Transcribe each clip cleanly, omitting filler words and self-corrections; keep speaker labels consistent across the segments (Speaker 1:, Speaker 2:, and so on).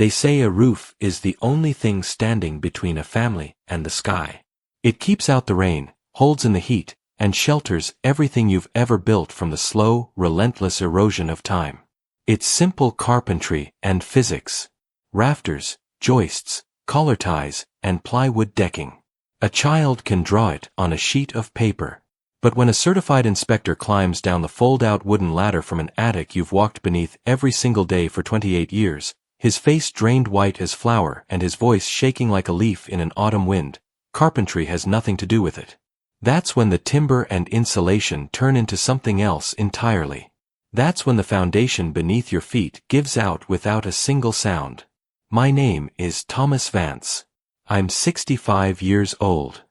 Speaker 1: They say a roof is the only thing standing between a family and the sky. It keeps out the rain, holds in the heat, and shelters everything you've ever built from the slow, relentless erosion of time. It's simple carpentry and physics. Rafters, joists, collar ties, and plywood decking. A child can draw it on a sheet of paper. But when a certified inspector climbs down the fold-out wooden ladder from an attic you've walked beneath every single day for 28 years, his face drained white as flour and his voice shaking like a leaf in an autumn wind, carpentry has nothing to do with it. That's when the timber and insulation turn into something else entirely. That's when the foundation beneath your feet gives out without a single sound. My name is Thomas Vance. I'm 65 years old.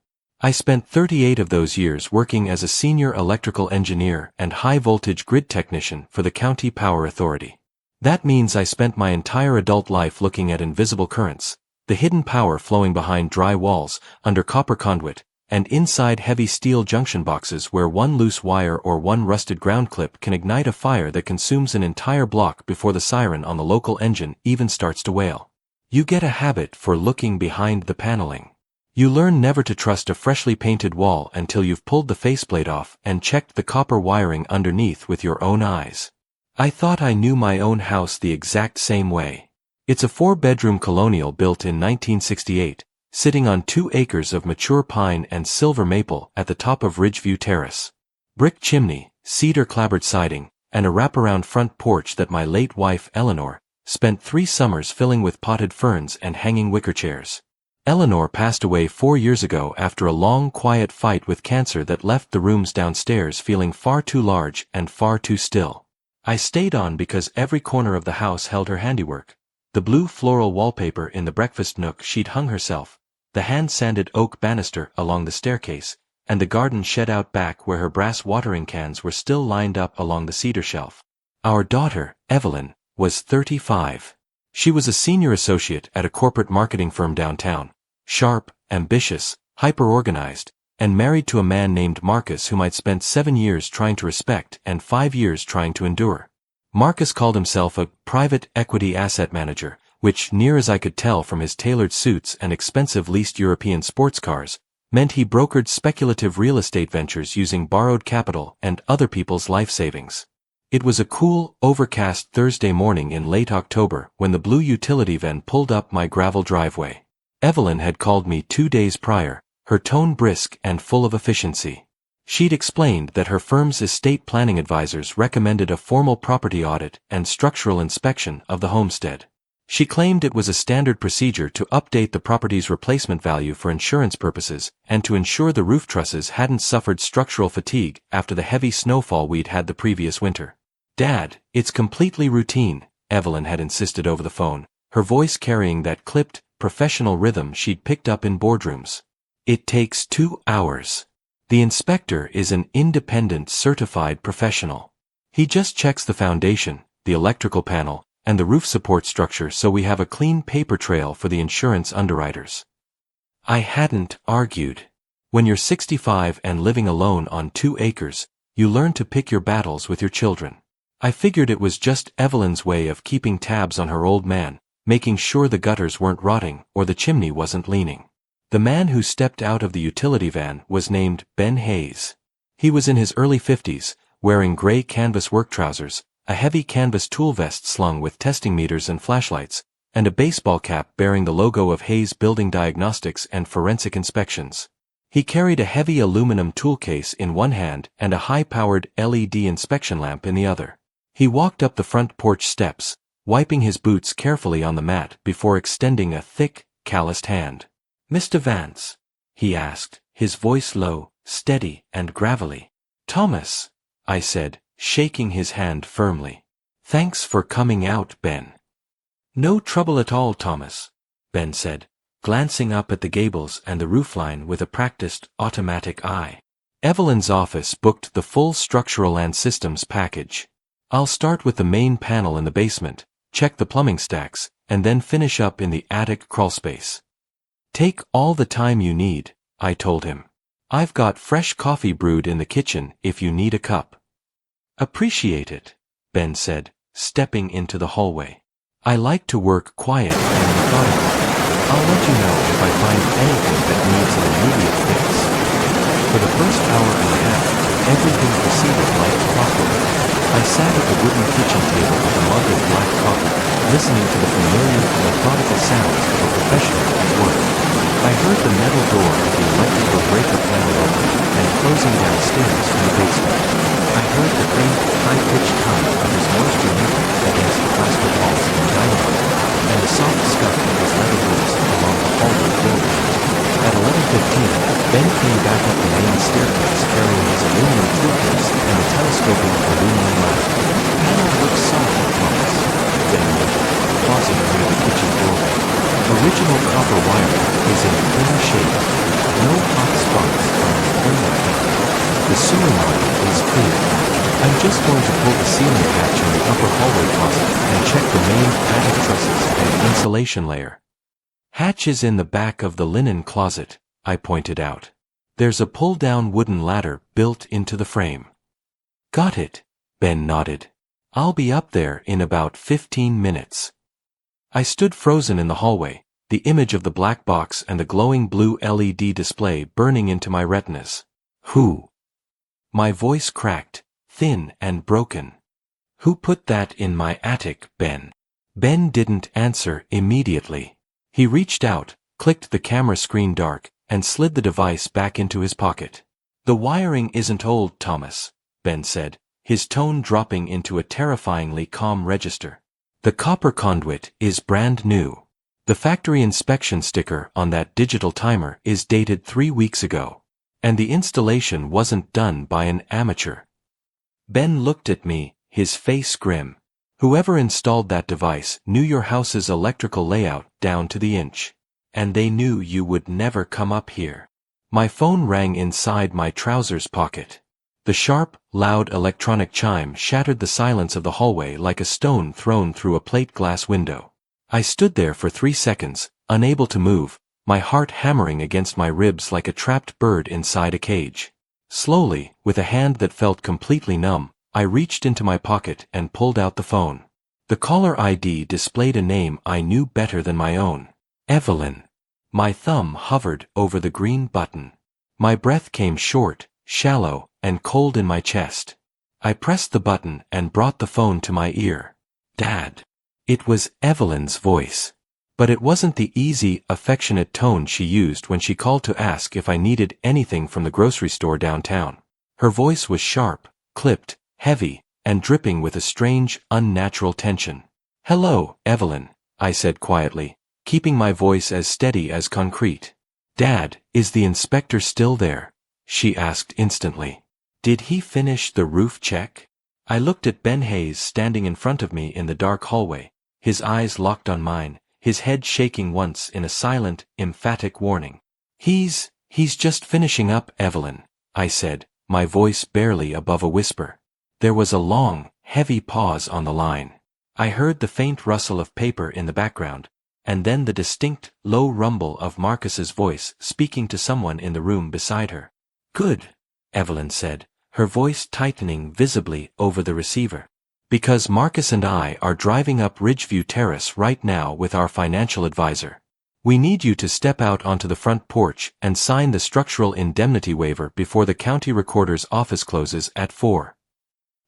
Speaker 1: I spent 38 of those years working as a senior electrical engineer and high-voltage grid technician for the County Power Authority. That means I spent my entire adult life looking at invisible currents, the hidden power flowing behind dry walls, under copper conduit, and inside heavy steel junction boxes where one loose wire or one rusted ground clip can ignite a fire that consumes an entire block before the siren on the local engine even starts to wail. You get a habit for looking behind the paneling. You learn never to trust a freshly painted wall until you've pulled the faceplate off and checked the copper wiring underneath with your own eyes. I thought I knew my own house the exact same way. It's a 4-bedroom colonial built in 1968, sitting on 2 acres of mature pine and silver maple at the top of Ridgeview Terrace. Brick chimney, cedar clapboard siding, and a wraparound front porch that my late wife Eleanor spent 3 summers filling with potted ferns and hanging wicker chairs. Eleanor passed away 4 years ago after a long, quiet fight with cancer that left the rooms downstairs feeling far too large and far too still. I stayed on because every corner of the house held her handiwork. The blue floral wallpaper in the breakfast nook she'd hung herself, the hand-sanded oak banister along the staircase, and the garden shed out back where her brass watering cans were still lined up along the cedar shelf. Our daughter, Evelyn, was 35. She was a senior associate at a corporate marketing firm downtown, sharp, ambitious, hyper-organized, and married to a man named Marcus whom I'd spent 7 years trying to respect and 5 years trying to endure. Marcus called himself a private equity asset manager, which, near as I could tell from his tailored suits and expensive leased European sports cars, meant he brokered speculative real estate ventures using borrowed capital and other people's life savings. It was a cool, overcast Thursday morning in late October when the blue utility van pulled up my gravel driveway. Evelyn had called me 2 days prior, her tone brisk and full of efficiency. She'd explained that her firm's estate planning advisors recommended a formal property audit and structural inspection of the homestead. She claimed it was a standard procedure to update the property's replacement value for insurance purposes and to ensure the roof trusses hadn't suffered structural fatigue after the heavy snowfall we'd had the previous winter. "Dad, it's completely routine," Evelyn had insisted over the phone, her voice carrying that clipped, professional rhythm she'd picked up in boardrooms. "It takes 2 hours. The inspector is an independent certified professional. He just checks the foundation, the electrical panel, and the roof support structure so we have a clean paper trail for the insurance underwriters." I hadn't argued. When you're 65 and living alone on 2 acres, you learn to pick your battles with your children. I figured it was just Evelyn's way of keeping tabs on her old man, making sure the gutters weren't rotting or the chimney wasn't leaning. The man who stepped out of the utility van was named Ben Hayes. He was in his early 50s, wearing gray canvas work trousers, a heavy canvas tool vest slung with testing meters and flashlights, and a baseball cap bearing the logo of Hayes Building Diagnostics and Forensic Inspections. He carried a heavy aluminum tool case in one hand and a high-powered LED inspection lamp in the other. He walked up the front porch steps, wiping his boots carefully on the mat before extending a thick, calloused hand. "Mr. Vance?" he asked, his voice low, steady, and gravelly. "Thomas," I said, shaking his hand firmly. "Thanks for coming out, Ben." "No trouble at all, Thomas," Ben said, glancing up at the gables and the roofline with a practiced, automatic eye. Evelyn's office booked the full structural and systems package. "I'll start with the main panel in the basement, check the plumbing stacks, and then finish up in the attic crawlspace." "Take all the time you need," I told him. "I've got fresh coffee brewed in the kitchen if you need a cup." "Appreciate it," Ben said, stepping into the hallway. I like to work quiet and methodically. I'll let you know if I find anything that needs an immediate fix. For the first hour and a half, everything proceeded like clockwork. I sat at the wooden kitchen table with a mug of black coffee, listening to the familiar, methodical sounds of a professional at work. I heard the metal door of the electrical breaker panel open and closing downstairs in the basement. I heard the faint, high-pitched hum of his moisture meter against the plaster walls in the dining room, and the soft scuff of his leather boots along the hallway floor. At 11:15, Ben came back up the main staircase carrying his aluminum toolkits and a telescoping aluminum lamp. "Panel looks solid, Thomas," Ben noted, pausing near the kitchen doorway. "Original copper wiring is in clean shape. No hot spots on the thermal panel. The sewer line is clear. I'm just going to pull the ceiling hatch in the upper hallway closet and check the main attic trusses and insulation layer." "Hatch is in the back of the linen closet," I pointed out. "There's a pull-down wooden ladder built into the frame." "Got it," Ben nodded. "I'll be up there in about 15 minutes. I stood frozen in the hallway, the image of the black box and the glowing blue LED display burning into my retinas. "Who?" My voice cracked, thin and broken. "Who put that in my attic, Ben?" Ben didn't answer immediately. He reached out, clicked the camera screen dark, and slid the device back into his pocket. "The wiring isn't old, Thomas," Ben said, his tone dropping into a terrifyingly calm register. "The copper conduit is brand new. The factory inspection sticker on that digital timer is dated 3 weeks ago. And the installation wasn't done by an amateur." Ben looked at me, his face grim. "Whoever installed that device knew your house's electrical layout down to the inch. And they knew you would never come up here." My phone rang inside my trousers pocket. The sharp, loud electronic chime shattered the silence of the hallway like a stone thrown through a plate glass window. I stood there for 3 seconds, unable to move, my heart hammering against my ribs like a trapped bird inside a cage. Slowly, with a hand that felt completely numb, I reached into my pocket and pulled out the phone. The caller ID displayed a name I knew better than my own. Evelyn. My thumb hovered over the green button. My breath came short, shallow, and cold in my chest. I pressed the button and brought the phone to my ear. "Dad." It was Evelyn's voice. But it wasn't the easy, affectionate tone she used when she called to ask if I needed anything from the grocery store downtown. Her voice was sharp, clipped, heavy, and dripping with a strange, unnatural tension. "Hello, Evelyn," I said quietly, keeping my voice as steady as concrete. "Dad, is the inspector still there?" she asked instantly. "Did he finish the roof check?" I looked at Ben Hayes standing in front of me in the dark hallway, his eyes locked on mine, his head shaking once in a silent, emphatic warning. He's just finishing up, Evelyn," I said, my voice barely above a whisper. There was a long, heavy pause on the line. I heard the faint rustle of paper in the background, and then the distinct, low rumble of Marcus's voice speaking to someone in the room beside her. "Good," Evelyn said, her voice tightening visibly over the receiver. "Because Marcus and I are driving up Ridgeview Terrace right now with our financial advisor. We need you to step out onto the front porch and sign the structural indemnity waiver before the county recorder's office closes at 4.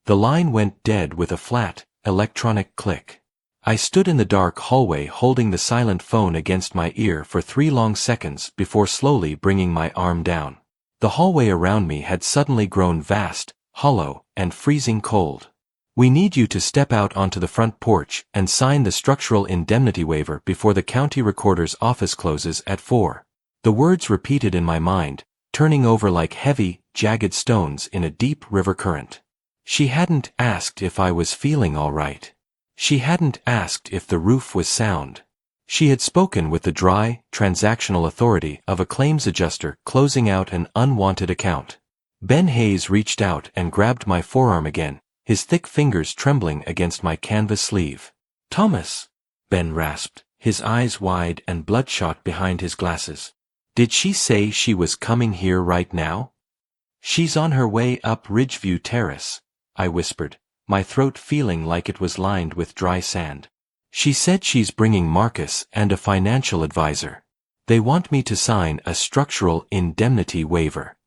Speaker 1: The line went dead with a flat, electronic click. I stood in the dark hallway holding the silent phone against my ear for 3 long seconds before slowly bringing my arm down. The hallway around me had suddenly grown vast, hollow, and freezing cold. "We need you to step out onto the front porch and sign the structural indemnity waiver before the county recorder's office closes at 4. The words repeated in my mind, turning over like heavy, jagged stones in a deep river current. She hadn't asked if I was feeling all right. She hadn't asked if the roof was sound. She had spoken with the dry, transactional authority of a claims adjuster closing out an unwanted account. Ben Hayes reached out and grabbed my forearm again, his thick fingers trembling against my canvas sleeve. "Thomas," Ben rasped, his eyes wide and bloodshot behind his glasses. "Did she say she was coming here right now?" "She's on her way up Ridgeview Terrace," I whispered, my throat feeling like it was lined with dry sand. She said she's bringing Marcus and a financial advisor. They want me to sign a structural indemnity waiver.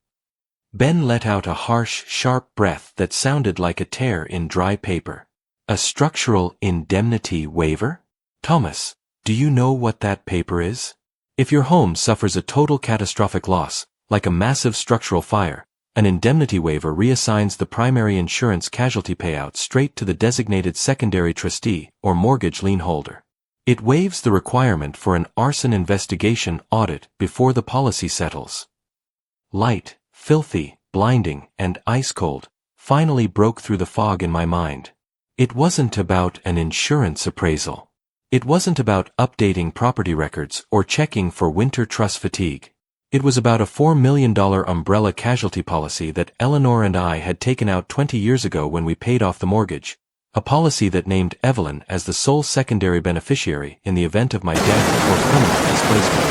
Speaker 1: Ben let out a harsh, sharp breath that sounded like a tear in dry paper. A structural indemnity waiver? Thomas, do you know what that paper is? If your home suffers a total catastrophic loss, like a massive structural fire, an indemnity waiver reassigns the primary insurance casualty payout straight to the designated secondary trustee or mortgage lien holder. It waives the requirement for an arson investigation audit before the policy settles. Light, filthy, blinding, and ice-cold, finally broke through the fog in my mind. It wasn't about an insurance appraisal. It wasn't about updating property records or checking for winter truss fatigue. It was about a $4 million umbrella casualty policy that Eleanor and I had taken out 20 years ago when we paid off the mortgage, a policy that named Evelyn as the sole secondary beneficiary in the event of my death or permanent displacement.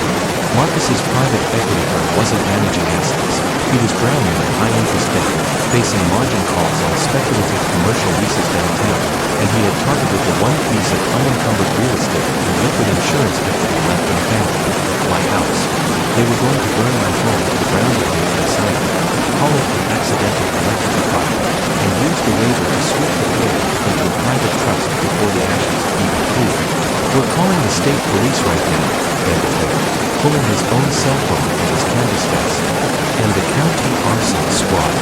Speaker 1: Marcus's private equity firm wasn't managing assets. He was drowning in high-interest debt, facing margin calls on speculative commercial leases downtown, and he had targeted the one piece of unencumbered real estate and liquid insurance equity left in the family, my house. They were going to burn my home to the ground with me inside, call it an accidental electrical fire, and use the waiver to sweep the floor into a private trust before the ashes even cooled. We're calling the state police right now, Ben declared, pulling his own cell phone from his canvas vest. And the county arson squad.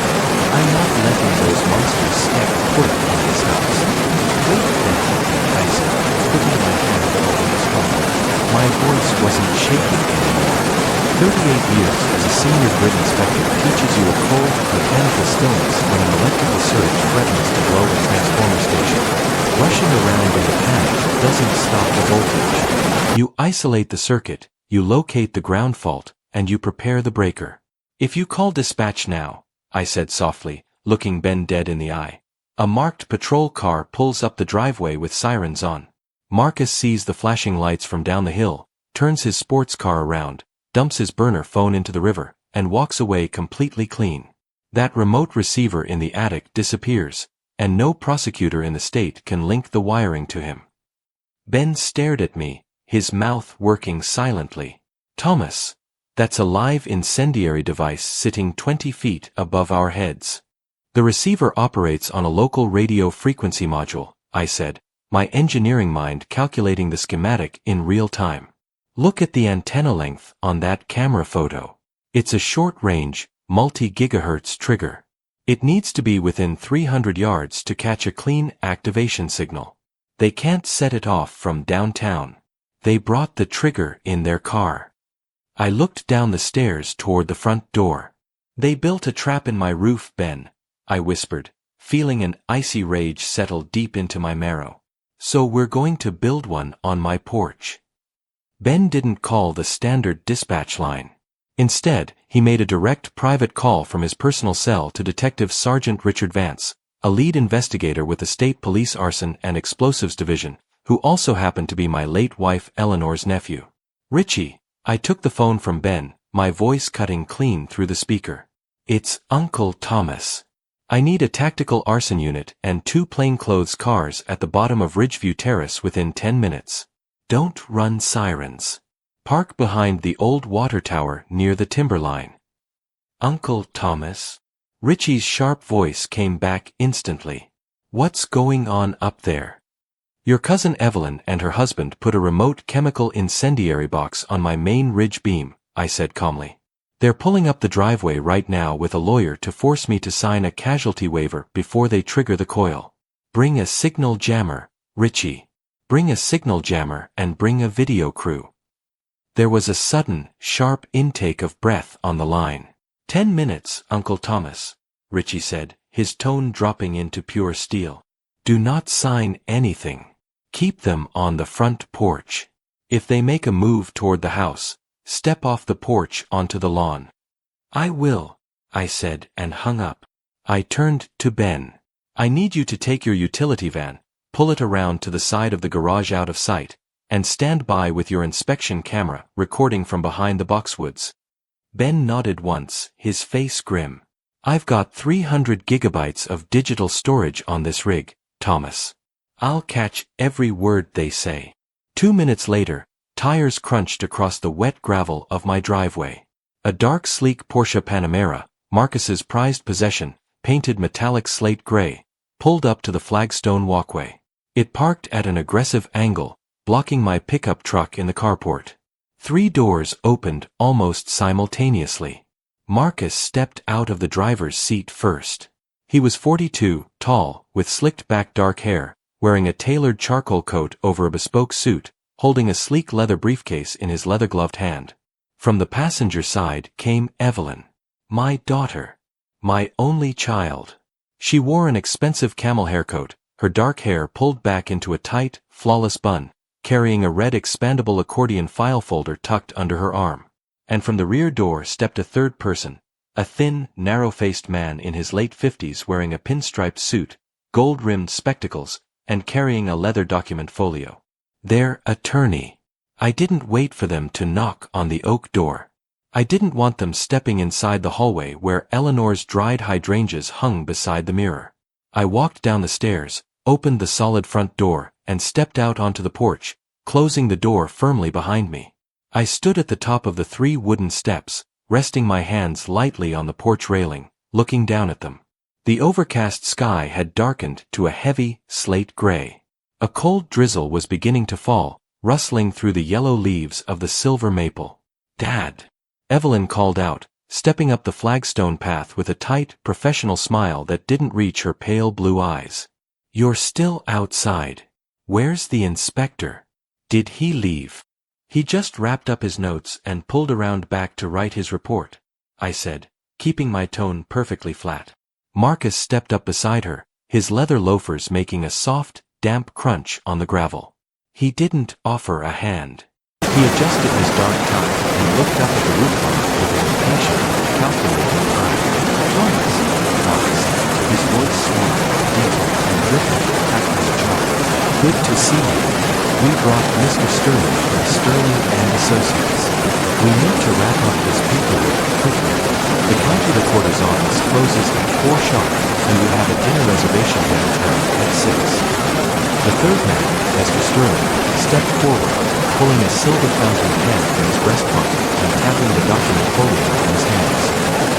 Speaker 1: I'm not letting those monsters step foot in this house. Wait, Ben, I said, putting my hand over his phone. My voice wasn't shaking anymore. 38 years as a senior grid inspector teaches you a cold, mechanical stillness when an electrical surge threatens to blow a transformer station. Rushing around in the panic doesn't stop the voltage. You isolate the circuit, you locate the ground fault, and you prepare the breaker. If you call dispatch now, I said softly, looking Ben dead in the eye. A marked patrol car pulls up the driveway with sirens on. Marcus sees the flashing lights from down the hill, turns his sports car around, dumps his burner phone into the river, and walks away completely clean. That remote receiver in the attic disappears, and no prosecutor in the state can link the wiring to him. Ben stared at me, his mouth working silently. Thomas, that's a live incendiary device sitting 20 feet above our heads. The receiver operates on a local radio frequency module, I said, my engineering mind calculating the schematic in real time. Look at the antenna length on that camera photo. It's a short-range, multi-gigahertz trigger. It needs to be within 300 yards to catch a clean activation signal. They can't set it off from downtown. They brought the trigger in their car. I looked down the stairs toward the front door. They built a trap in my roof, Ben, I whispered, feeling an icy rage settle deep into my marrow. So we're going to build one on my porch. Ben didn't call the standard dispatch line. Instead, he made a direct private call from his personal cell to Detective Sergeant Richard Vance, a lead investigator with the State Police Arson and Explosives Division, who also happened to be my late wife Eleanor's nephew. Richie, I took the phone from Ben, my voice cutting clean through the speaker. It's Uncle Thomas. I need a tactical arson unit and 2 plainclothes cars at the bottom of Ridgeview Terrace within 10 minutes. Don't run sirens. Park behind the old water tower near the timberline. Uncle Thomas? Richie's sharp voice came back instantly. What's going on up there? Your cousin Evelyn and her husband put a remote chemical incendiary box on my main ridge beam, I said calmly. They're pulling up the driveway right now with a lawyer to force me to sign a casualty waiver before they trigger the coil. Bring a signal jammer, Richie. Bring a signal jammer and bring a video crew. There was a sudden, sharp intake of breath on the line. 10 minutes, Uncle Thomas, Richie said, his tone dropping into pure steel. Do not sign anything. Keep them on the front porch. If they make a move toward the house, step off the porch onto the lawn. I will, I said and hung up. I turned to Ben. I need you to take your utility van, pull it around to the side of the garage out of sight, and stand by with your inspection camera recording from behind the boxwoods. Ben nodded once, his face grim. I've got 300 gigabytes of digital storage on this rig, Thomas. I'll catch every word they say. 2 minutes later, tires crunched across the wet gravel of my driveway. A dark sleek Porsche Panamera, Marcus's prized possession, painted metallic slate gray, pulled up to the flagstone walkway. It parked at an aggressive angle, blocking my pickup truck in the carport. 3 doors opened almost simultaneously. Marcus stepped out of the driver's seat first. He was 42, tall, with slicked-back dark hair, wearing a tailored charcoal coat over a bespoke suit, holding a sleek leather briefcase in his leather-gloved hand. From the passenger side came Evelyn. My daughter. My only child. She wore an expensive camel haircoat, her dark hair pulled back into a tight, flawless bun, carrying a red expandable accordion file folder tucked under her arm. And from the rear door stepped a third person, a thin, narrow-faced man in his late 50s wearing a pinstriped suit, gold-rimmed spectacles, and carrying a leather document folio. Their attorney. I didn't wait for them to knock on the oak door. I didn't want them stepping inside the hallway where Eleanor's dried hydrangeas hung beside the mirror. I walked down the stairs, opened the solid front door, and stepped out onto the porch, closing the door firmly behind me. I stood at the top of the 3 wooden steps, resting my hands lightly on the porch railing, looking down at them. The overcast sky had darkened to a heavy, slate gray. A cold drizzle was beginning to fall, rustling through the yellow leaves of the silver maple. "Dad!" Evelyn called out, stepping up the flagstone path with a tight, professional smile that didn't reach her pale blue eyes. "You're still outside. Where's the inspector? Did he leave?" "He just wrapped up his notes and pulled around back to write his report," I said, keeping my tone perfectly flat. Marcus stepped up beside her, his leather loafers making a soft, damp crunch on the gravel. He didn't offer a hand. He adjusted his dark tie and looked up at the roof line with an impatient, calculating eye. "Thomas," Thomas, his voice small, deep, and dripping with practiced charm. "Good to see you. We brought Mr. Sterling from Sterling and Associates. We need to wrap up this paperwork quickly. The county recorder's office closes at 4 sharp, and we have a dinner reservation downtown at 6. The third man, Mr. Sterling, stepped forward, pulling a silver fountain pen from his breast pocket and tapping the document folio in his hands.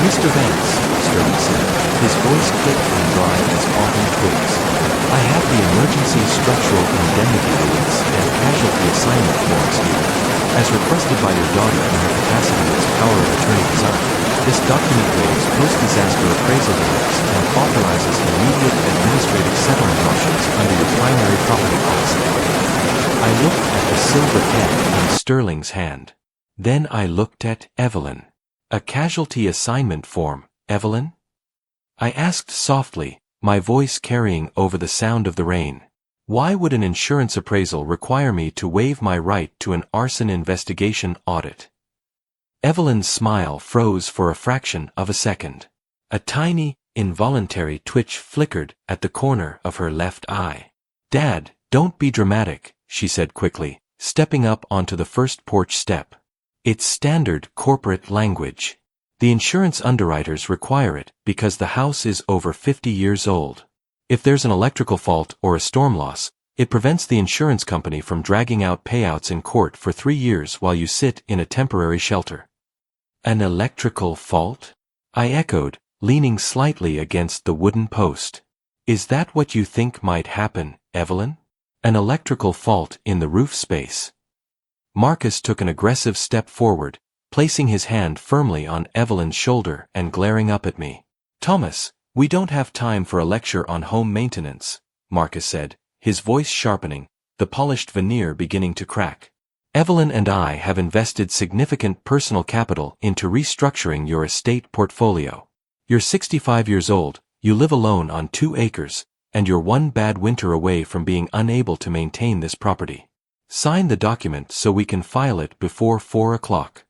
Speaker 1: "Mr. Vance," Sterling said, his voice clipped and dry as autumn twigs. "I have the emergency structural indemnity release and casualty assignment forms here. As requested by your daughter in her capacity as power of attorney design, this document waives post-disaster appraisal limits and authorizes immediate administrative settlement options under your primary property policy." I looked at the silver pen in Sterling's hand. Then I looked at Evelyn. "A casualty assignment form, Evelyn?" I asked softly, my voice carrying over the sound of the rain. "Why would an insurance appraisal require me to waive my right to an arson investigation audit?" Evelyn's smile froze for a fraction of a second. A tiny, involuntary twitch flickered at the corner of her left eye. "Dad, don't be dramatic," she said quickly, stepping up onto the first porch step. "It's standard corporate language. The insurance underwriters require it because the house is over 50 years old. If there's an electrical fault or a storm loss, it prevents the insurance company from dragging out payouts in court for 3 years while you sit in a temporary shelter." "An electrical fault?" I echoed, leaning slightly against the wooden post. "Is that what you think might happen, Evelyn? An electrical fault in the roof space?" Marcus took an aggressive step forward, placing his hand firmly on Evelyn's shoulder and glaring up at me. "Thomas, we don't have time for a lecture on home maintenance," Marcus said, his voice sharpening, the polished veneer beginning to crack. "Evelyn and I have invested significant personal capital into restructuring your estate portfolio. You're 65 years old, you live alone on 2 acres, and you're 1 bad winter away from being unable to maintain this property. Sign the document so we can file it before 4 o'clock."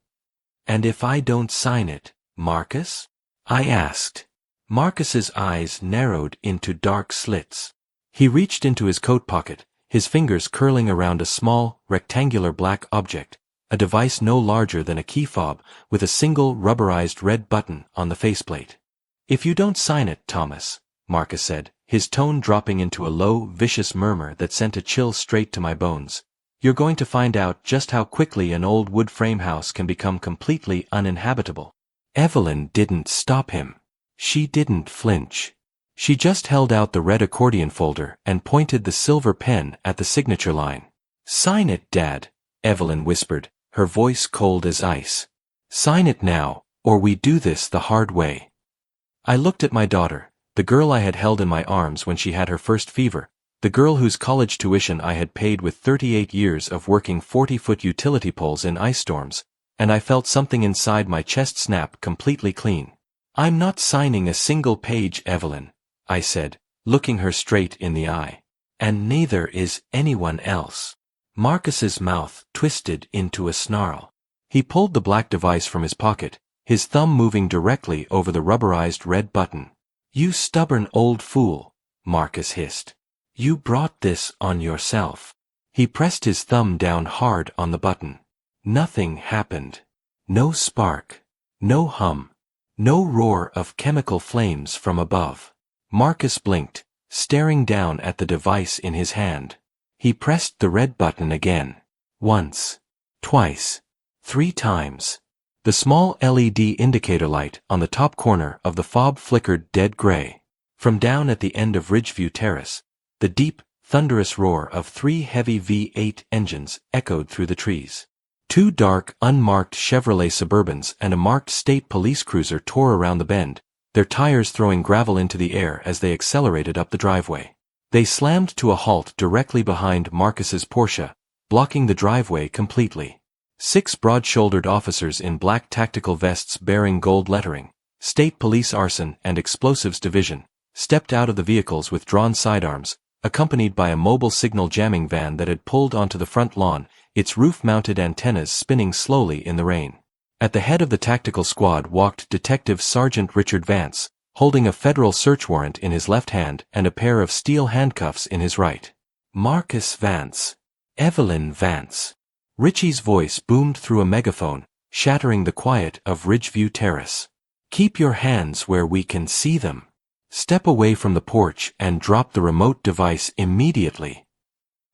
Speaker 1: "And if I don't sign it, Marcus?" I asked. Marcus's eyes narrowed into dark slits. He reached into his coat pocket, his fingers curling around a small, rectangular black object, a device no larger than a key fob with a single rubberized red button on the faceplate. "If you don't sign it, Thomas," Marcus said, his tone dropping into a low, vicious murmur that sent a chill straight to my bones. "You're going to find out just how quickly an old wood frame house can become completely uninhabitable." Evelyn didn't stop him. She didn't flinch. She just held out the red accordion folder and pointed the silver pen at the signature line. "Sign it, Dad," Evelyn whispered, her voice cold as ice. "Sign it now, or we do this the hard way." I looked at my daughter, the girl I had held in my arms when she had her first fever, the girl whose college tuition I had paid with 38 years of working 40-foot utility poles in ice storms, and I felt something inside my chest snap completely clean. "I'm not signing a single page, Evelyn," I said, looking her straight in the eye. "And neither is anyone else." Marcus's mouth twisted into a snarl. He pulled the black device from his pocket, his thumb moving directly over the rubberized red button. "You stubborn old fool," Marcus hissed. "You brought this on yourself." He pressed his thumb down hard on the button. Nothing happened. No spark. No hum. No roar of chemical flames from above. Marcus blinked, staring down at the device in his hand. He pressed the red button again. Once. Twice. 3 times. The small LED indicator light on the top corner of the fob flickered dead gray. From down at the end of Ridgeview Terrace, the deep, thunderous roar of 3 heavy V8 engines echoed through the trees. 2 dark, unmarked Chevrolet Suburbans and a marked state police cruiser tore around the bend, their tires throwing gravel into the air as they accelerated up the driveway. They slammed to a halt directly behind Marcus's Porsche, blocking the driveway completely. 6 broad-shouldered officers in black tactical vests bearing gold lettering, State Police Arson and Explosives Division, stepped out of the vehicles with drawn sidearms, accompanied by a mobile signal jamming van that had pulled onto the front lawn, its roof-mounted antennas spinning slowly in the rain. At the head of the tactical squad walked Detective Sergeant Richard Vance, holding a federal search warrant in his left hand and a pair of steel handcuffs in his right. Marcus Vance. Evelyn Vance. Richie's voice boomed through a megaphone, shattering the quiet of Ridgeview Terrace. "Keep your hands where we can see them. Step away from the porch and drop the remote device immediately."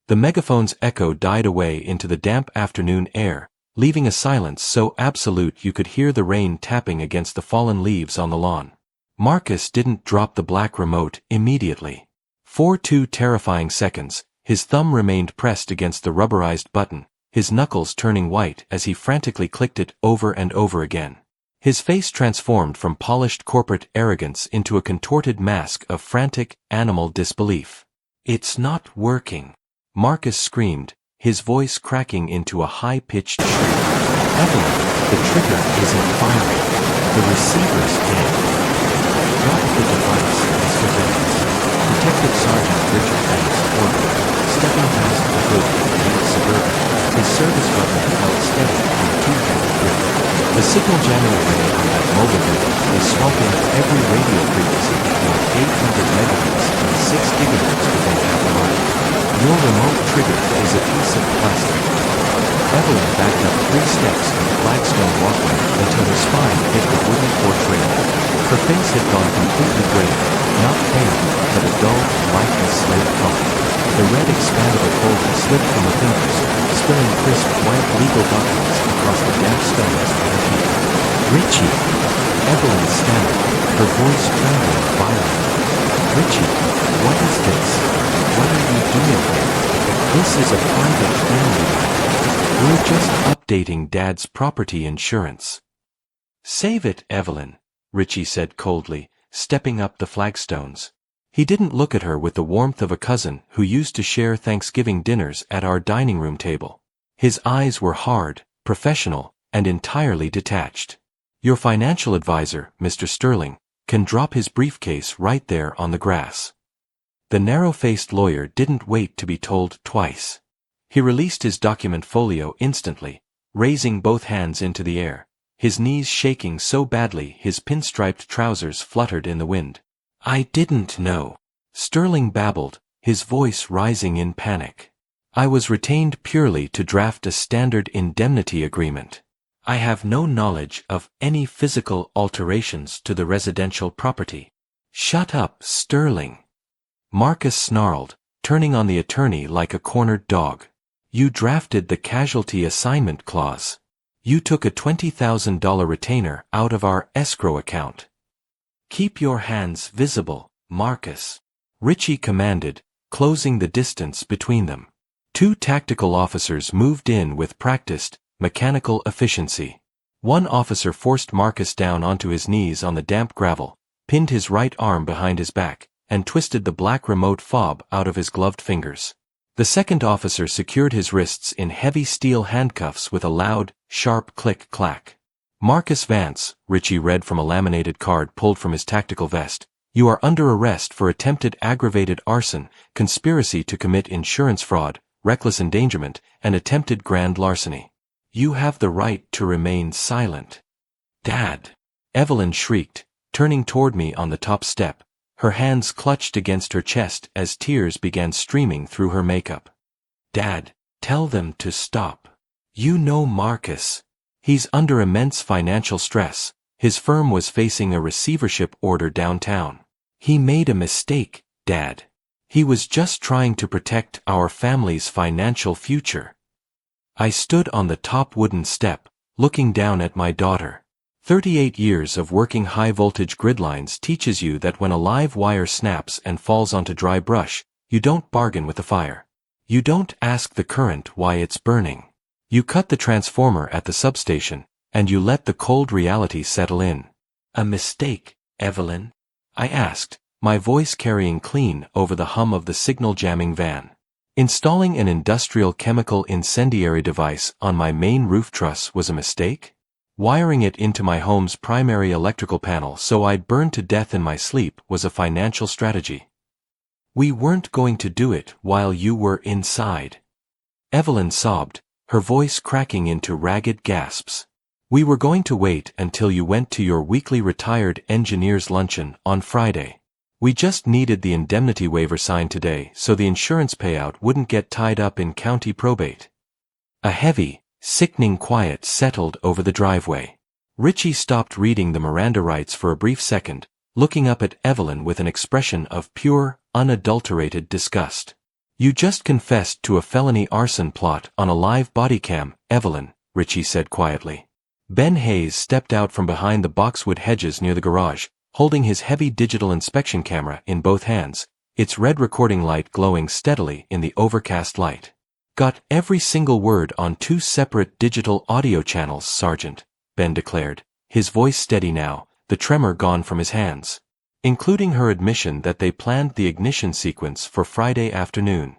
Speaker 1: The megaphone's echo died away into the damp afternoon air, leaving a silence so absolute you could hear the rain tapping against the fallen leaves on the lawn. Marcus didn't drop the black remote immediately. For 2 terrifying seconds, his thumb remained pressed against the rubberized button, his knuckles turning white as he frantically clicked it over and over again. His face transformed from polished corporate arrogance into a contorted mask of frantic, animal disbelief. "It's not working," Marcus screamed, his voice cracking into a high-pitched shriek. "Evelyn, the trigger isn't firing. The receiver's dead." "Drop the device, Mr. Vance," Detective Sergeant Richard Vance ordered, stepping past the hood of the white Suburban, his service weapon held steady on a 2-handed grip. The signal jamming array on that mobile unit was swamping every radio frequency between 800 megahertz and 6 gigahertz within half a mile. "Your remote trigger is a piece of plastic." Evelyn backed up 3 steps on the flagstone walkway until her spine hit the wooden porch railing. Her face had gone completely gray, not pale, but a dull, lifeless slate color. The red expandable folder slipped from her fingers, spilling crisp white legal documents across the damp stones at her feet. "Richie!" Evelyn stammered, her voice trembling violently. "Richie, what is this? What are you doing here? This is a private family matter. We're just updating Dad's property insurance." "Save it, Evelyn," Richie said coldly, stepping up the flagstones. He didn't look at her with the warmth of a cousin who used to share Thanksgiving dinners at our dining room table. His eyes were hard, professional, and entirely detached. "Your financial advisor, Mr. Sterling, can drop his briefcase right there on the grass." The narrow-faced lawyer didn't wait to be told twice. He released his document folio instantly, raising both hands into the air, his knees shaking so badly his pinstriped trousers fluttered in the wind. "I didn't know," Sterling babbled, his voice rising in panic. "I was retained purely to draft a standard indemnity agreement. I have no knowledge of any physical alterations to the residential property." "Shut up, Sterling." Marcus snarled, turning on the attorney like a cornered dog. You drafted the casualty assignment clause. You took a $20,000 retainer out of our escrow account. Keep your hands visible, Marcus, Richie commanded, closing the distance between them. Two tactical officers moved in with practiced, mechanical efficiency. One officer forced Marcus down onto his knees on the damp gravel, pinned his right arm behind his back, and twisted the black remote fob out of his gloved fingers. The second officer secured his wrists in heavy steel handcuffs with a loud, sharp click-clack. Marcus Vance, Richie read from a laminated card pulled from his tactical vest. You are under arrest for attempted aggravated arson, conspiracy to commit insurance fraud, reckless endangerment, and attempted grand larceny. You have the right to remain silent. Dad! Evelyn shrieked, turning toward me on the top step, her hands clutched against her chest as tears began streaming through her makeup. Dad, tell them to stop. You know Marcus. He's under immense financial stress. His firm was facing a receivership order downtown. He made a mistake, Dad. He was just trying to protect our family's financial future. I stood on the top wooden step, looking down at my daughter. 38 years of working high-voltage grid lines teaches you that when a live wire snaps and falls onto dry brush, you don't bargain with the fire. You don't ask the current why it's burning. You cut the transformer at the substation, and you let the cold reality settle in. A mistake, Evelyn? I asked, my voice carrying clean over the hum of the signal-jamming van. Installing an industrial chemical incendiary device on my main roof truss was a mistake? Wiring it into my home's primary electrical panel so I'd burn to death in my sleep was a financial strategy. We weren't going to do it while you were inside. Evelyn sobbed, her voice cracking into ragged gasps. We were going to wait until you went to your weekly retired engineers luncheon on Friday. We just needed the indemnity waiver signed today so the insurance payout wouldn't get tied up in county probate. A heavy, sickening quiet settled over the driveway. Richie stopped reading the Miranda rights for a brief second, looking up at Evelyn with an expression of pure, unadulterated disgust. You just confessed to a felony arson plot on a live body cam, Evelyn, Richie said quietly. Ben Hayes stepped out from behind the boxwood hedges near the garage, holding his heavy digital inspection camera in both hands, its red recording light glowing steadily in the overcast light. Got every single word on 2 separate digital audio channels, Sergeant, Ben declared, his voice steady now, the tremor gone from his hands. Including her admission that they planned the ignition sequence for Friday afternoon.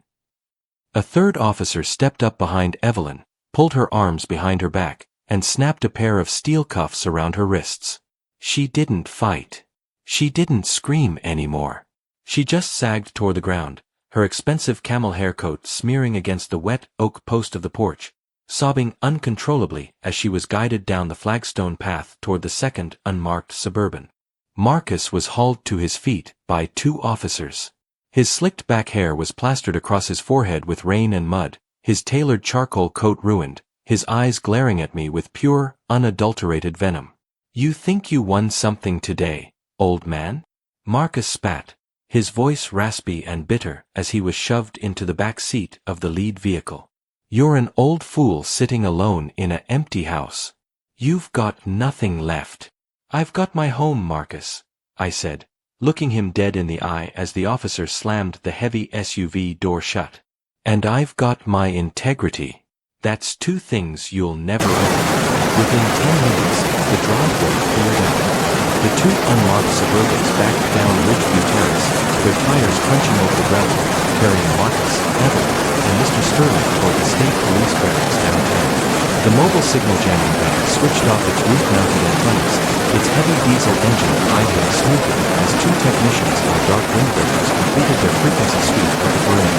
Speaker 1: A third officer stepped up behind Evelyn, pulled her arms behind her back, and snapped a pair of steel cuffs around her wrists. She didn't fight. She didn't scream anymore. She just sagged toward the ground, her expensive camel hair coat smearing against the wet oak post of the porch, sobbing uncontrollably as she was guided down the flagstone path toward the second unmarked Suburban. Marcus was hauled to his feet by 2 officers. His slicked back hair was plastered across his forehead with rain and mud, his tailored charcoal coat ruined, his eyes glaring at me with pure, unadulterated venom. You think you won something today, old man? Marcus spat, his voice raspy and bitter as he was shoved into the back seat of the lead vehicle. You're an old fool sitting alone in an empty house. You've got nothing left. I've got my home, Marcus, I said, looking him dead in the eye as the officer slammed the heavy SUV door shut. And I've got my integrity. That's 2 things you'll never own. Within 10 minutes, the driveway cleared out. The 2 unmarked Suburbans backed down Ridgeview Terrace, their tires crunching over the gravel, carrying Marcus, Evelyn, and Mr. Sterling toward the state police barracks downtown. The mobile signal jamming van switched off its roof-mounted antennas, its heavy diesel engine idling smoothly as 2 technicians in dark windbreakers completed their frequency sweep of the burning.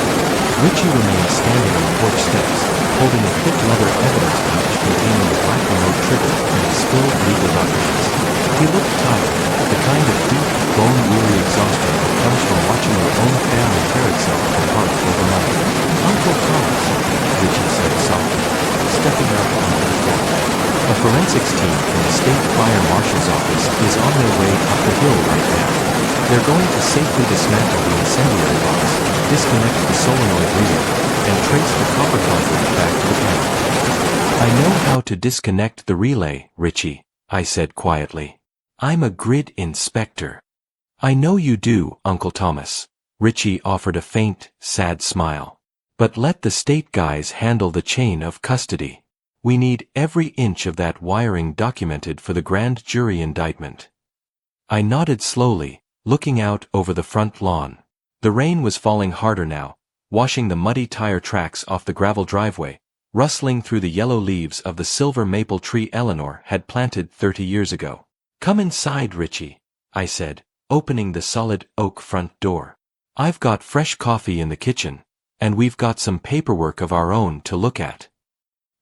Speaker 1: Richie remained standing on the porch steps, holding a thick leather evidence pouch containing the black remote trigger and the spilled legal documents. He looked tired, the kind of deep, bone-weary exhaustion that comes from watching your own family tear itself apart overnight. Uncle Thomas, Richie said softly, stepping up onto the porch. A A forensics team from the State Fire Marshal's office is on their way up the hill right now. They're going to safely dismantle the incendiary box, disconnect the solenoid relay, and trace the copper cartridge back to the panel. I know how to disconnect the relay, Richie, I said quietly. I'm a grid inspector. I know you do, Uncle Thomas. Richie offered a faint, sad smile. But let the state guys handle the chain of custody. We need every inch of that wiring documented for the grand jury indictment. I nodded slowly, looking out over the front lawn. The rain was falling harder now, washing the muddy tire tracks off the gravel driveway, rustling through the yellow leaves of the silver maple tree Eleanor had planted 30 years ago. Come inside, Richie, I said, opening the solid oak front door. I've got fresh coffee in the kitchen, and we've got some paperwork of our own to look at.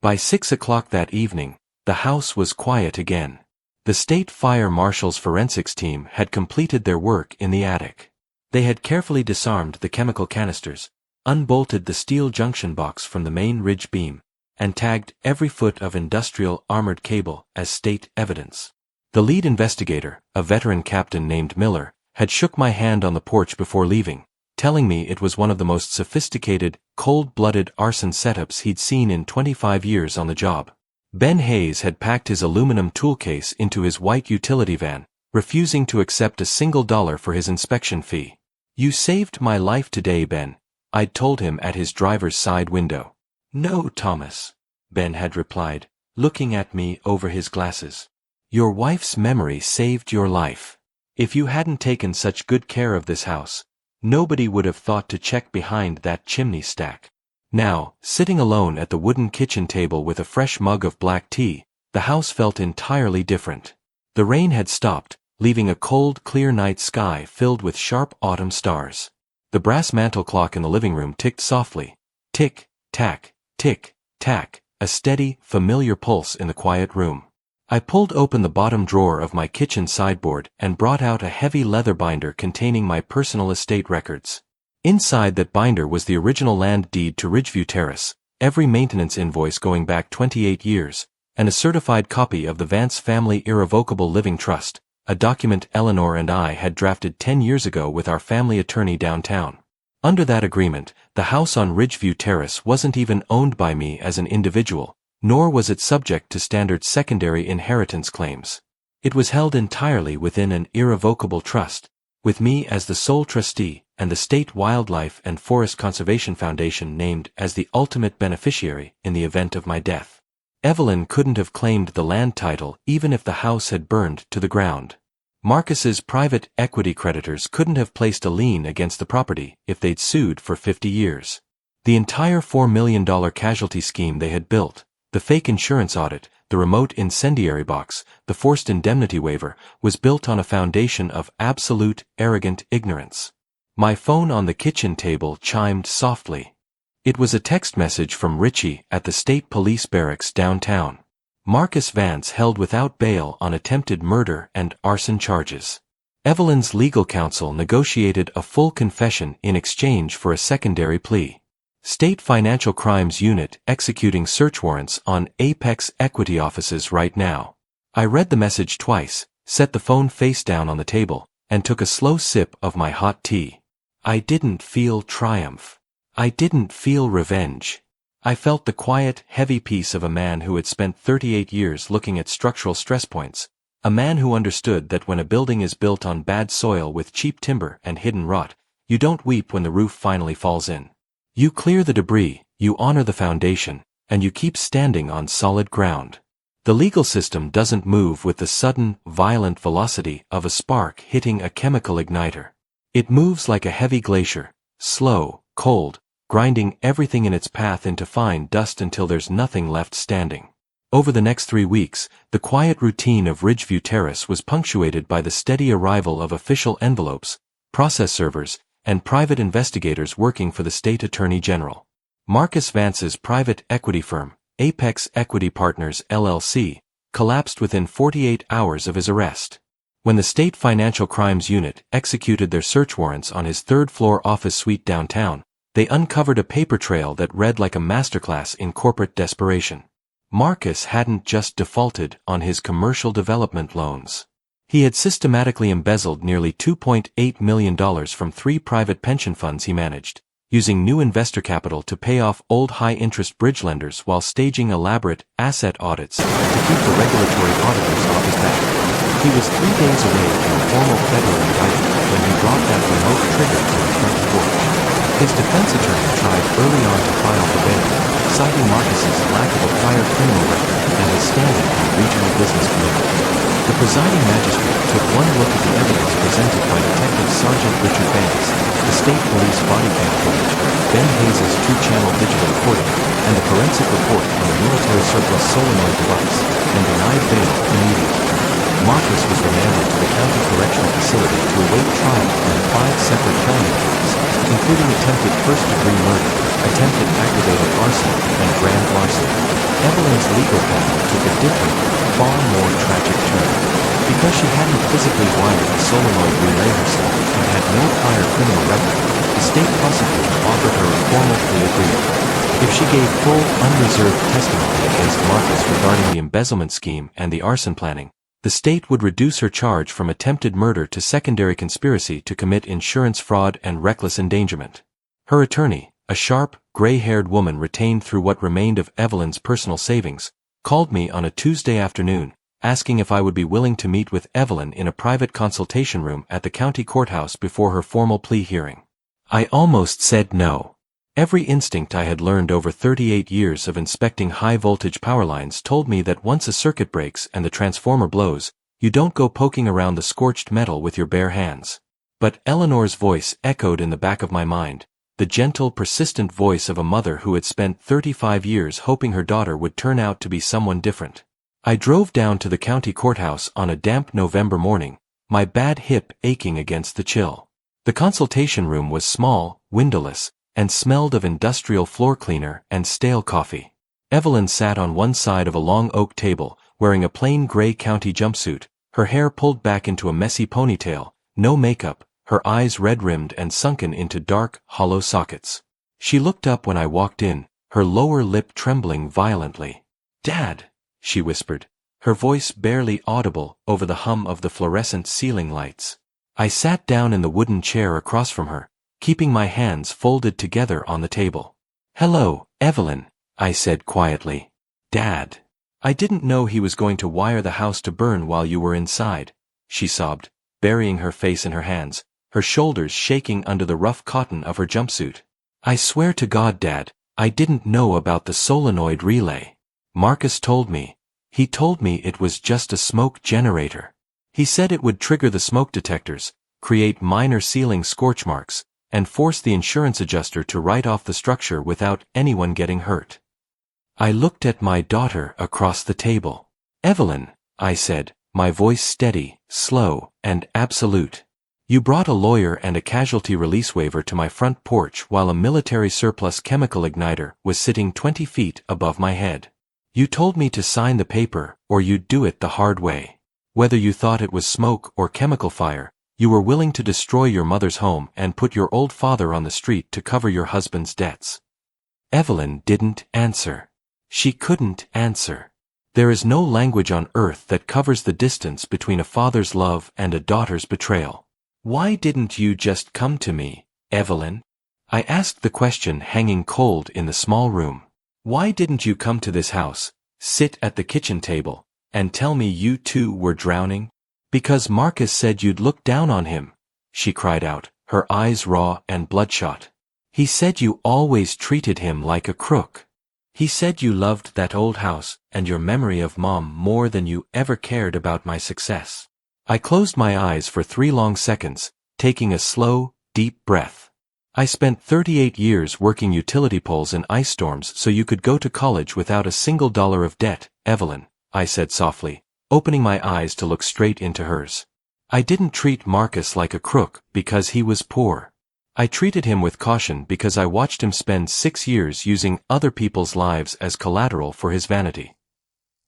Speaker 1: By 6 o'clock that evening, the house was quiet again. The State Fire Marshal's forensics team had completed their work in the attic. They had carefully disarmed the chemical canisters, unbolted the steel junction box from the main ridge beam, and tagged every foot of industrial armored cable as state evidence. The lead investigator, a veteran captain named Miller, had shook my hand on the porch before leaving, telling me it was one of the most sophisticated, cold-blooded arson setups he'd seen in 25 years on the job. Ben Hayes had packed his aluminum tool case into his white utility van, refusing to accept a single dollar for his inspection fee. You saved my life today, Ben, I'd told him at his driver's side window. No, Thomas, Ben had replied, looking at me over his glasses. Your wife's memory saved your life. If you hadn't taken such good care of this house, nobody would have thought to check behind that chimney stack. Now, sitting alone at the wooden kitchen table with a fresh mug of black tea, the house felt entirely different. The rain had stopped, leaving a cold, clear night sky filled with sharp autumn stars. The brass mantel clock in the living room ticked softly. Tick, tack, tick, tack, a steady, familiar pulse in the quiet room. I pulled open the bottom drawer of my kitchen sideboard and brought out a heavy leather binder containing my personal estate records. Inside that binder was the original land deed to Ridgeview Terrace, every maintenance invoice going back 28 years, and a certified copy of the Vance Family Irrevocable Living Trust, a document Eleanor and I had drafted 10 years ago with our family attorney downtown. Under that agreement, the house on Ridgeview Terrace wasn't even owned by me as an individual, nor was it subject to standard secondary inheritance claims. It was held entirely within an irrevocable trust, with me as the sole trustee and the State Wildlife and Forest Conservation Foundation named as the ultimate beneficiary in the event of my death. Evelyn couldn't have claimed the land title even if the house had burned to the ground. Marcus's private equity creditors couldn't have placed a lien against the property if they'd sued for 50 years. The entire $4 million casualty scheme they had built, the fake insurance audit, the remote incendiary box, the forced indemnity waiver, was built on a foundation of absolute, arrogant ignorance. My phone on the kitchen table chimed softly. It was a text message from Richie at the state police barracks downtown. Marcus Vance held without bail on attempted murder and arson charges. Evelyn's legal counsel negotiated a full confession in exchange for a secondary plea. State Financial Crimes Unit executing search warrants on Apex Equity offices right now. I read the message twice, set the phone face down on the table, and took a slow sip of my hot tea. I didn't feel triumph. I didn't feel revenge. I felt the quiet, heavy peace of a man who had spent 38 years looking at structural stress points, a man who understood that when a building is built on bad soil with cheap timber and hidden rot, you don't weep when the roof finally falls in. You clear the debris, you honor the foundation, and you keep standing on solid ground. The legal system doesn't move with the sudden, violent velocity of a spark hitting a chemical igniter. It moves like a heavy glacier, slow, cold, grinding everything in its path into fine dust until there's nothing left standing. Over the next 3 weeks, the quiet routine of Ridgeview Terrace was punctuated by the steady arrival of official envelopes, process servers, and private investigators working for the state attorney general. Marcus Vance's private equity firm, Apex Equity Partners LLC, collapsed within 48 hours of his arrest. When the State Financial Crimes Unit executed their search warrants on his third-floor office suite downtown, they uncovered a paper trail that read like a masterclass in corporate desperation. Marcus hadn't just defaulted on his commercial development loans. He had systematically embezzled nearly $2.8 million from 3 private pension funds he managed, using new investor capital to pay off old high-interest bridge lenders while staging elaborate asset audits to keep the regulatory auditors off his back. He was 3 days away from a formal federal indictment when he brought that remote trigger to the front porch. His defense attorney tried early on to file for bail, citing Marcus's lack of a prior criminal record and his standing in the regional business community. The presiding magistrate took one look at the evidence presented by Detective Sergeant Richard Banks, the state police body cam footage, Ben Hayes' 2-channel digital recording, and the forensic report on the military surplus solenoid device, and denied bail immediately. Marcus was remanded to the county correctional facility to await trial on 5 separate felony counts, including attempted first-degree murder, attempted aggravated arson, and grand larceny. Evelyn's legal path took a different, far more tragic turn. Because she hadn't physically wired the solenoid relay herself and had no prior criminal record, the state prosecutor offered her a formal plea agreement. If she gave full, unreserved testimony against Marcus regarding the embezzlement scheme and the arson planning, the state would reduce her charge from attempted murder to secondary conspiracy to commit insurance fraud and reckless endangerment. Her attorney, a sharp, gray-haired woman retained through what remained of Evelyn's personal savings, called me on a Tuesday afternoon, asking if I would be willing to meet with Evelyn in a private consultation room at the county courthouse before her formal plea hearing. I almost said no. Every instinct I had learned over 38 years of inspecting high-voltage power lines told me that once a circuit breaks and the transformer blows, you don't go poking around the scorched metal with your bare hands. But Eleanor's voice echoed in the back of my mind, the gentle, persistent voice of a mother who had spent 35 years hoping her daughter would turn out to be someone different. I drove down to the county courthouse on a damp November morning, my bad hip aching against the chill. The consultation room was small, windowless, and smelled of industrial floor cleaner and stale coffee. Evelyn sat on one side of a long oak table, wearing a plain gray county jumpsuit, her hair pulled back into a messy ponytail, no makeup, her eyes red-rimmed and sunken into dark, hollow sockets. She looked up when I walked in, her lower lip trembling violently. "Dad," she whispered, her voice barely audible over the hum of the fluorescent ceiling lights. I sat down in the wooden chair across from her, keeping my hands folded together on the table. "Hello, Evelyn," I said quietly. "Dad. I didn't know he was going to wire the house to burn while you were inside," she sobbed, burying her face in her hands, her shoulders shaking under the rough cotton of her jumpsuit. "I swear to God, Dad, I didn't know about the solenoid relay. Marcus told me. He told me it was just a smoke generator. He said it would trigger the smoke detectors, create minor ceiling scorch marks, and force the insurance adjuster to write off the structure without anyone getting hurt." I looked at my daughter across the table. "Evelyn," I said, my voice steady, slow, and absolute. "You brought a lawyer and a casualty release waiver to my front porch while a military surplus chemical igniter was sitting 20 feet above my head. You told me to sign the paper, or you'd do it the hard way. Whether you thought it was smoke or chemical fire, you were willing to destroy your mother's home and put your old father on the street to cover your husband's debts." Evelyn didn't answer. She couldn't answer. There is no language on earth that covers the distance between a father's love and a daughter's betrayal. "Why didn't you just come to me, Evelyn?" I asked the question hanging cold in the small room. "Why didn't you come to this house, sit at the kitchen table, and tell me you too were drowning?" "Because Marcus said you'd look down on him," she cried out, her eyes raw and bloodshot. "He said you always treated him like a crook. He said you loved that old house and your memory of Mom more than you ever cared about my success." I closed my eyes for 3 long seconds, taking a slow, deep breath. "I spent 38 years working utility poles in ice storms so you could go to college without a single dollar of debt, Evelyn," I said softly, opening my eyes to look straight into hers. "I didn't treat Marcus like a crook because he was poor. I treated him with caution because I watched him spend 6 years using other people's lives as collateral for his vanity."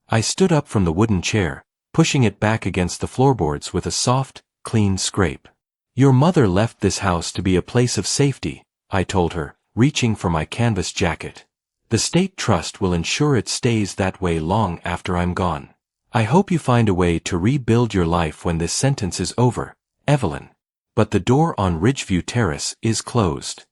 Speaker 1: I stood up from the wooden chair, pushing it back against the floorboards with a soft, clean scrape. "Your mother left this house to be a place of safety," I told her, reaching for my canvas jacket. The State Trust will ensure it stays that way long after I'm gone. I hope you find a way to rebuild your life when this sentence is over, Evelyn. But the door on Ridgeview Terrace is closed.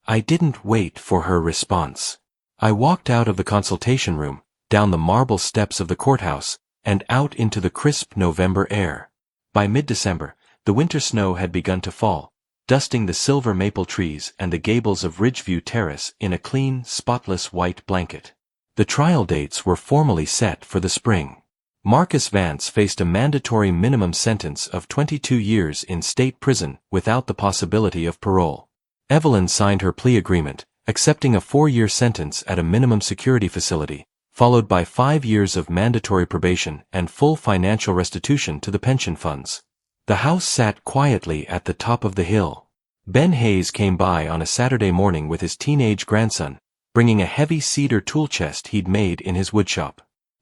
Speaker 1: I didn't wait for her response. I walked out of the consultation room, down the marble steps of the courthouse, and out into the crisp November air. By mid-December, the winter snow had begun to fall, dusting the silver maple trees and the gables of Ridgeview Terrace in a clean, spotless white blanket. The trial dates were formally set for the spring. Marcus Vance faced a mandatory minimum sentence of 22 years in state prison without the possibility of parole. Evelyn signed her plea agreement, accepting a 4-year sentence at a minimum security facility, followed by 5 years of mandatory probation and full financial restitution to the pension funds. The house sat quietly at the top of the hill. Ben Hayes came by on a Saturday morning with his teenage grandson, bringing a heavy cedar tool chest he'd made in his woodshop.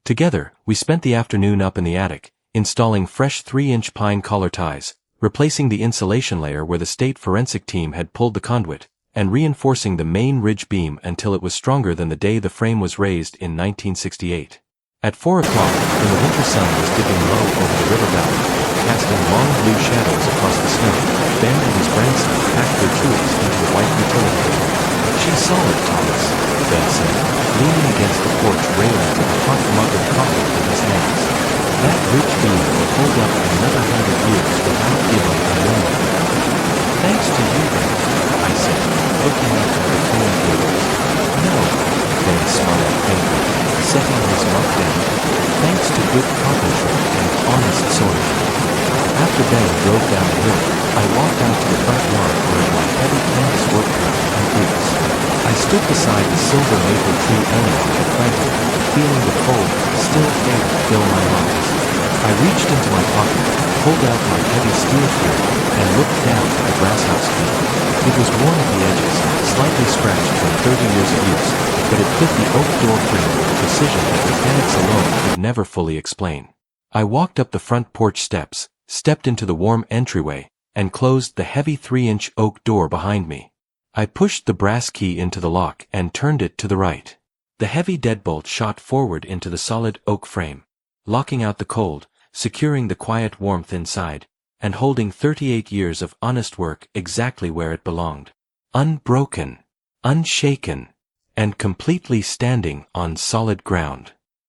Speaker 1: Together, we spent the afternoon up in the attic, installing fresh 3-inch pine collar ties, replacing the insulation layer where the state forensic team had pulled the conduit, and reinforcing the main ridge beam until it was stronger than the day the frame was raised in 1968. At 4 o'clock, when the winter sun was dipping low over the river valley, casting long blue shadows across the snow, Ben and his grandson packed their tools into the white utility cart. "She's solid, Thomas," Ben said, leaning against the porch railing with a hot mug of coffee in his hands. "That ridge beam will hold up another 100 years without giving a moment." "Thanks to you, Ben," I said, looking up at the clean gables. "No," Ben smiled faintly, setting his mug down. "Thanks to good carpentry and honest soil." After Ben drove down the hill, I walked out to the front yard wearing my heavy canvas work coat and boots. I stood beside the silver maple tree elm I had planted, feeling the cold, still air fill my lungs. I reached into my pocket, pulled out my heavy steel key, and looked down at the glasshouse key. It was worn at the edges, slightly scratched from 30 years of use, but it fit the oak door frame with a precision that mechanics alone could never fully explain. I walked up the front porch steps, stepped into the warm entryway, and closed the heavy 3-inch oak door behind me. I pushed the brass key into the lock and turned it to the right. The heavy deadbolt shot forward into the solid oak frame, locking out the cold, securing the quiet warmth inside, and holding 38 years of honest work exactly where it belonged. Unbroken, unshaken, and completely standing on solid ground.